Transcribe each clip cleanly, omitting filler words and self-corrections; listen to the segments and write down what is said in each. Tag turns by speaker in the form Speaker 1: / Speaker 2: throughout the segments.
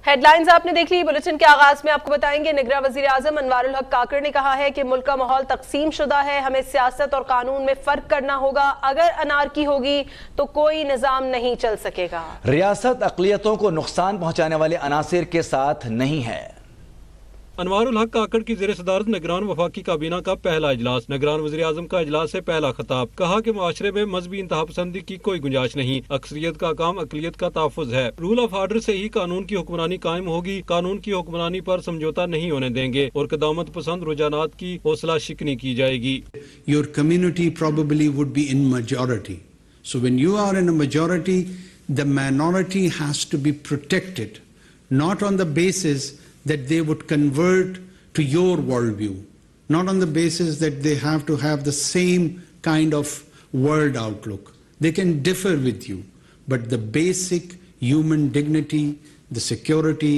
Speaker 1: Head lines آپ نے دیکھ لی. بلیٹن کے آغاز میں آپ کو بتائیں گے نگراں وزیر اعظم انوار الحق کاکڑ نے کہا ہے کہ ملک کا ماحول تقسیم شدہ ہے, ہمیں سیاست اور قانون میں فرق کرنا ہوگا. اگر انارکی ہوگی تو کوئی نظام نہیں چل سکے گا.
Speaker 2: ریاست اقلیتوں کو نقصان پہنچانے والے عناصر کے ساتھ نہیں ہے.
Speaker 3: انوار الحق کاکڑ کی زیر صدارت نگران وفاقی کابینہ کا پہلا اجلاس. نگران وزیر اعظم کا اجلاس سے پہلا خطاب. کہا کہ معاشرے میں مذہبی انتہا پسندی کی کوئی گنجائش نہیں. اکثریت کا کام اقلیت کا تحفظ ہے. رول آف آرڈر سے ہی قانون کی حکمرانی قائم ہوگی. قانون کی حکمرانی پر سمجھوتا نہیں ہونے دیں گے اور قدامت پسند رجحانات کی حوصلہ شکنی کی جائے گی.
Speaker 4: Your community probably would be in majority. So when you are in a majority, the minority has to be protected, not on the basis that they would convert to your worldview, not on the basis that they have to have the same kind of world outlook. They can differ with you, but the basic human dignity, the security,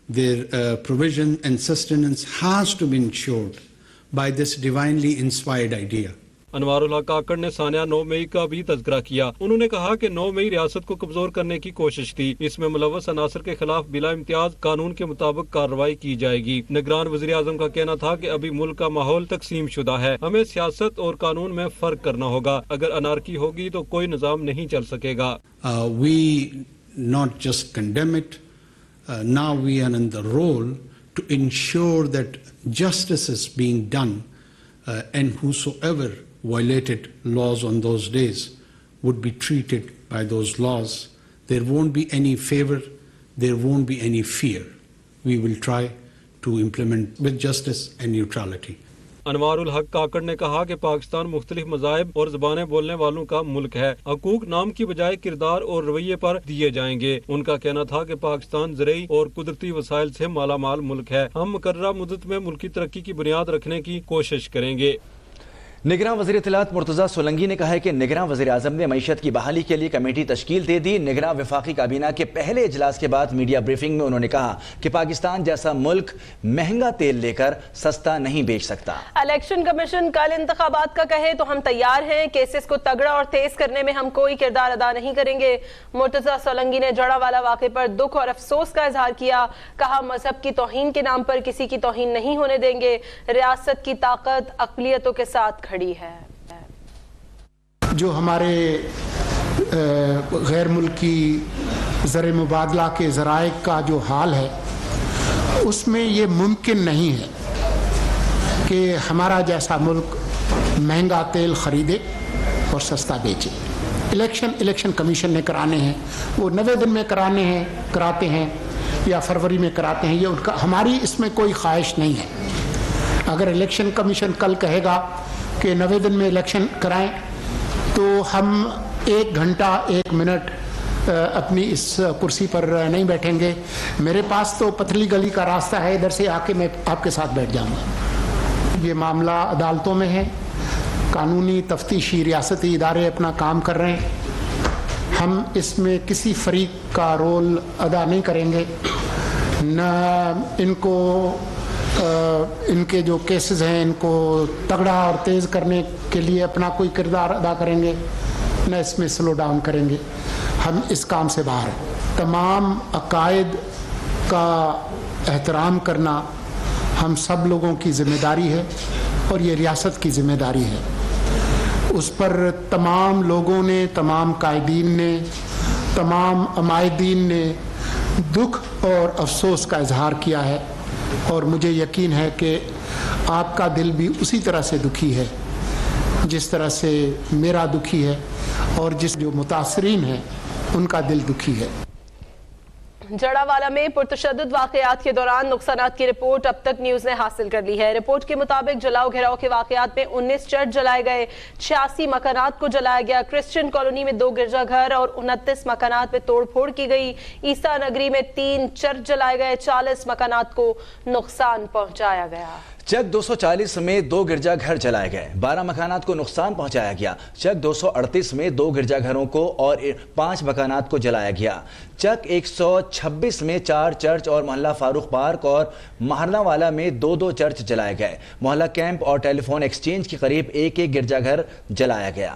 Speaker 4: their provision and sustenance has to be ensured by this divinely inspired idea.
Speaker 3: انوار الحق کاکڑ نے سانحہ 9 مئی کا بھی تذکرہ کیا. انہوں نے کہا کہ 9 مئی ریاست کو کمزور کرنے کی کوشش تھی. اس میں ملوث عناصر کے خلاف بلا امتیاز قانون کے مطابق کارروائی کی جائے گی. نگران وزیر اعظم کا کہنا تھا کہ ابھی ملک کا ماحول تقسیم شدہ ہے, ہمیں سیاست اور قانون میں فرق کرنا ہوگا. اگر انارکی ہوگی تو کوئی نظام نہیں چل سکے گا.
Speaker 4: We not just condemn it, now we are in the role to ensure that justice is being done and whosoever violated laws on those days would be treated by those laws. There won't be any favor, there won't be any fear. We will try to implement with justice and neutrality.
Speaker 3: انوار الحق کاکڑ نے کہا کہ پاکستان مختلف مذاہب اور زبانیں بولنے والوں کا ملک ہے. حقوق نام کی بجائے کردار اور رویے پر دیے جائیں گے. ان کا کہنا تھا کہ پاکستان زرعی اور قدرتی وسائل سے مالا مال ملک ہے. ہم مقررہ مدت میں ملکی ترقی کی بنیاد رکھنے کی کوشش کریں گے.
Speaker 2: نگراں وزیر اطلاعات مرتضیٰ سولنگی نے کہا ہے کہ نگراں وزیر اعظم نے معیشت کی بحالی کے لیے کمیٹی تشکیل دے دی. نگراں وفاقی کابینہ کے پہلے اجلاس کے بعد میڈیا بریفنگ میں انہوں نے کہا کہ پاکستان جیسا ملک مہنگا تیل لے کر سستا نہیں بیچ سکتا.
Speaker 1: الیکشن کمیشن کل انتخابات کا کہے تو ہم تیار ہیں. کیسز کو تگڑا اور تیز کرنے میں ہم کوئی کردار ادا نہیں کریں گے. مرتضیٰ سولنگی نے جڑا والا واقعے پر دکھ اور افسوس کا اظہار کیا. کہا مذہب کی توہین کے نام پر کسی کی توہین نہیں ہونے دیں گے. ریاست کی طاقت اقلیتوں کے ساتھ کھڑی ہے.
Speaker 5: جو ہمارے غیر ملکی زر مبادلہ کے ذرائع کا جو حال ہے اس میں یہ ممکن نہیں ہے کہ ہمارا جیسا ملک مہنگا تیل خریدے اور سستا بیچے. الیکشن کمیشن نے کرانے ہیں, وہ 90 دن میں کراتے ہیں یا فروری میں کراتے ہیں. یہ ان کا, ہماری اس میں کوئی خواہش نہیں ہے. اگر الیکشن کمیشن کل کہے گا کہ 90 دن میں الیکشن کرائیں تو ہم 1 گھنٹہ 1 منٹ اپنی اس کرسی پر نہیں بیٹھیں گے. میرے پاس تو پتلی گلی کا راستہ ہے, ادھر سے آ کے میں آپ کے ساتھ بیٹھ جاؤں گا. یہ معاملہ عدالتوں میں ہے. قانونی تفتیشی ریاستی ادارے اپنا کام کر رہے ہیں. ہم اس میں کسی فریق کا رول ادا نہیں کریں گے. نہ ان کو ان کے جو کیسز ہیں ان کو تگڑا اور تیز کرنے کے لیے اپنا کوئی کردار ادا کریں گے, نہ اس میں سلو ڈاؤن کریں گے. ہم اس کام سے باہر ہیں. تمام عقائد کا احترام کرنا ہم سب لوگوں کی ذمہ داری ہے اور یہ ریاست کی ذمہ داری ہے. اس پر تمام لوگوں نے, تمام قائدین نے, تمام عمائدین نے دکھ اور افسوس کا اظہار کیا ہے اور مجھے یقین ہے کہ آپ کا دل بھی اسی طرح سے دکھی ہے جس طرح سے میرا دکھی ہے اور جو متاثرین ہیں ان کا دل دکھی ہے.
Speaker 1: جڑا والا میں پرتشدد واقعات کے دوران نقصانات کی رپورٹ اب تک نیوز نے حاصل کر لی ہے. رپورٹ کے مطابق جلاؤ گھراؤ کے واقعات میں 19 چرچ جلائے گئے, 86 مکانات کو جلایا گیا. کرسچن کالونی میں 2 گرجا گھر اور 29 مکانات میں توڑ پھوڑ کی گئی. عیسیٰ نگری میں 3 چرچ جلائے گئے, 40 مکانات کو نقصان پہنچایا گیا.
Speaker 2: چک 240 میں 2 گرجا گھر جلائے گئے, 12 مکانات کو نقصان پہنچایا گیا. چک 238 میں 2 گرجا گھروں کو اور 5 مکانات کو جلایا گیا. چک 126 میں 4 چرچ اور محلہ فاروق پارک اور محلہ والا میں 2 چرچ جلائے گئے. محلہ کیمپ اور ٹیلی فون ایکسچینج کے قریب 1 گرجا گھر جلایا گیا.